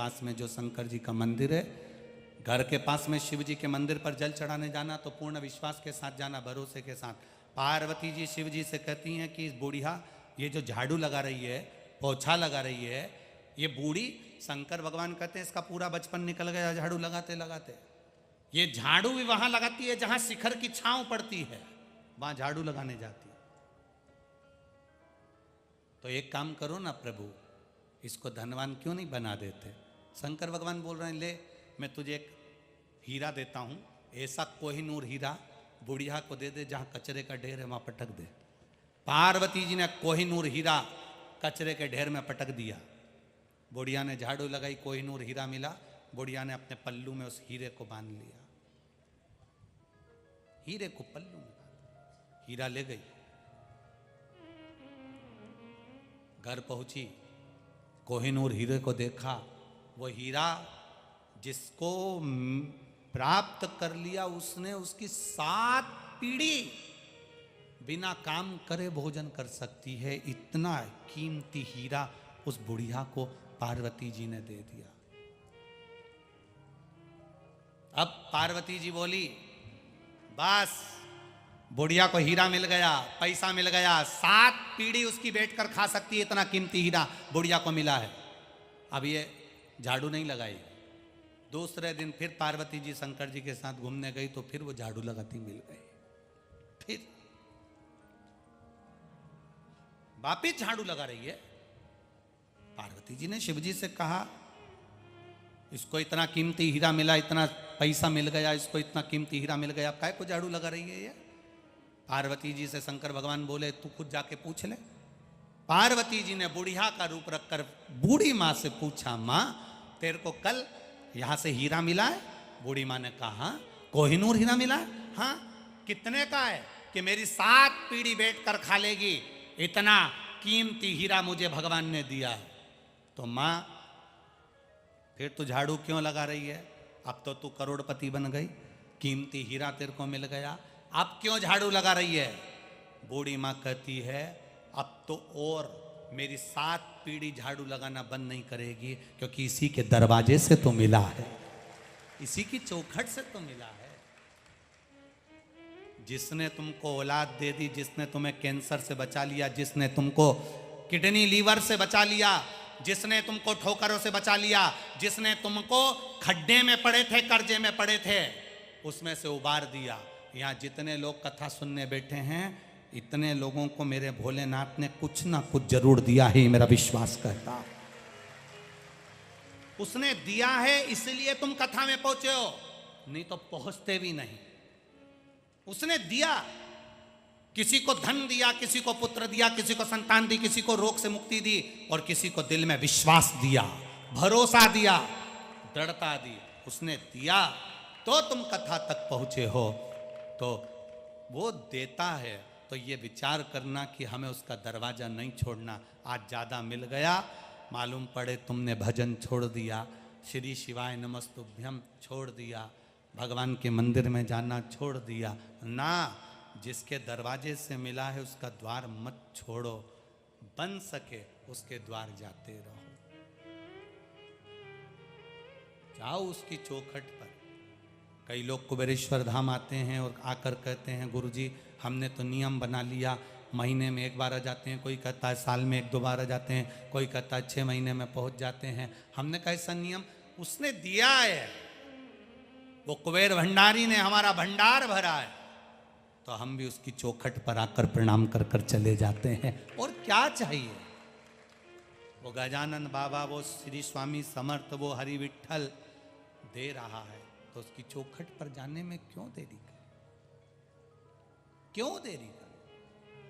पास में जो शंकर जी का मंदिर है, घर के पास में शिव जी के मंदिर पर जल चढ़ाने जाना तो पूर्ण विश्वास के साथ जाना, भरोसे के साथ। पार्वती जी शिव जी से कहती हैं कि इस बूढ़िया ये जो झाड़ू लगा रही है, पोछा लगा रही है, ये बूढ़ी, शंकर भगवान कहते हैं इसका पूरा बचपन निकल गया झाड़ू लगाते लगाते। ये झाड़ू भी वहां लगाती है जहां शिखर की छांव पड़ती है, वहां झाड़ू लगाने जाती है। तो एक काम करो ना प्रभु, इसको धनवान क्यों नहीं बना देते? शंकर भगवान बोल रहे हैं, ले मैं तुझे एक हीरा देता हूं, ऐसा कोहिनूर हीरा बुढ़िया को दे दे, जहां कचरे का ढेर है वहां पटक दे। पार्वती जी ने कोहिनूर हीरा कचरे के ढेर में पटक दिया। बुढ़िया ने झाड़ू लगाई, कोहिनूर हीरा मिला, बुढ़िया ने अपने पल्लू में उस हीरे को बांध लिया। हीरे को पल्लू में बांध, हीरा ले गई, घर पहुंची, कोहिनूर हीरे को देखा। वो हीरा जिसको प्राप्त कर लिया उसने उसकी 7 पीढ़ी बिना काम करे भोजन कर सकती है। इतना कीमती हीरा उस बुढ़िया को पार्वती जी ने दे दिया। अब पार्वती जी बोली, बस बुढ़िया को हीरा मिल गया, पैसा मिल गया, 7 पीढ़ी उसकी बैठकर खा सकती है, इतना कीमती हीरा बुढ़िया को मिला है। अब ये झाड़ू नहीं लगाई। दूसरे दिन फिर पार्वती जी शंकर जी के साथ घूमने गई तो फिर वो झाड़ू लगाती मिल गई। फिर वापिस झाड़ू लगा रही है। पार्वती जी ने शिव जी से कहा, इसको इतना कीमती हीरा मिला, इतना पैसा मिल गया, इसको इतना कीमती हीरा मिल गया, काय को झाड़ू लगा रही है ये? पार्वती जी से शंकर भगवान बोले, तू खुद जाके पूछ ले। पार्वती जी ने बुढ़िया का रूप रखकर बूढ़ी माँ से पूछा, माँ तेरे को कल यहां से हीरा मिला है? बूढ़ी माँ ने कहा, कोहिनूर हीरा मिला है। हाँ, कितने का है? कि मेरी 7 पीढ़ी बैठकर खा लेगी, इतना कीमती हीरा मुझे भगवान ने दिया है। तो माँ फिर तू झाड़ू क्यों लगा रही है? अब तो तू करोड़पति बन गई, कीमती हीरा तेरे को मिल गया, अब क्यों झाड़ू लगा रही है? बूढ़ी माँ कहती है, अब तो और मेरी 7 पीढ़ी झाड़ू लगाना बंद नहीं करेगी, क्योंकि इसी के दरवाजे से तो मिला है, इसी की चौखट से तो मिला है। जिसने तुमको औलाद दे दी, जिसने तुम्हें कैंसर से बचा लिया, जिसने तुमको किडनी लीवर से बचा लिया, जिसने तुमको ठोकरों से बचा लिया, जिसने तुमको खड्डे में पड़े थे, कर्जे में पड़े थे, उसमें से उबार दिया। यहाँ जितने लोग कथा सुनने बैठे हैं, इतने लोगों को मेरे भोलेनाथ ने कुछ ना कुछ जरूर दिया है, मेरा विश्वास करता। उसने दिया है इसलिए तुम कथा में पहुंचे हो, नहीं तो पहुंचते भी नहीं। उसने दिया, किसी को धन दिया, किसी को पुत्र दिया, किसी को संतान दी, किसी को रोग से मुक्ति दी, और किसी को दिल में विश्वास दिया, भरोसा दिया, दृढ़ता दी। उसने दिया तो तुम कथा तक पहुंचे हो। तो वो देता है, तो ये विचार करना कि हमें उसका दरवाजा नहीं छोड़ना। आज ज़्यादा मिल गया, मालूम पड़े तुमने भजन छोड़ दिया, श्री शिवाय नमस्तुभ्यम छोड़ दिया, भगवान के मंदिर में जाना छोड़ दिया ना। जिसके दरवाजे से मिला है उसका द्वार मत छोड़ो, बन सके उसके द्वार जाते रहो, जाओ उसकी चौखट पर। कई लोग कुबेरेश्वर धाम आते हैं और आकर कहते हैं, गुरुजी हमने तो नियम बना लिया, महीने में 1 बार आ जाते हैं, कोई कहता है साल में 1-2 बार आ जाते हैं, कोई कहता है 6 महीने में पहुंच जाते हैं। हमने कहा ऐसा नियम उसने दिया है, वो कुबेर भंडारी ने हमारा भंडार भरा है, तो हम भी उसकी चौखट पर आकर प्रणाम कर कर चले जाते हैं। और क्या चाहिए? वो गजानन बाबा, वो श्री स्वामी समर्थ, वो हरि विठल दे रहा है, तो उसकी चौखट पर जाने में क्यों देरी कर, क्यों देरी कर?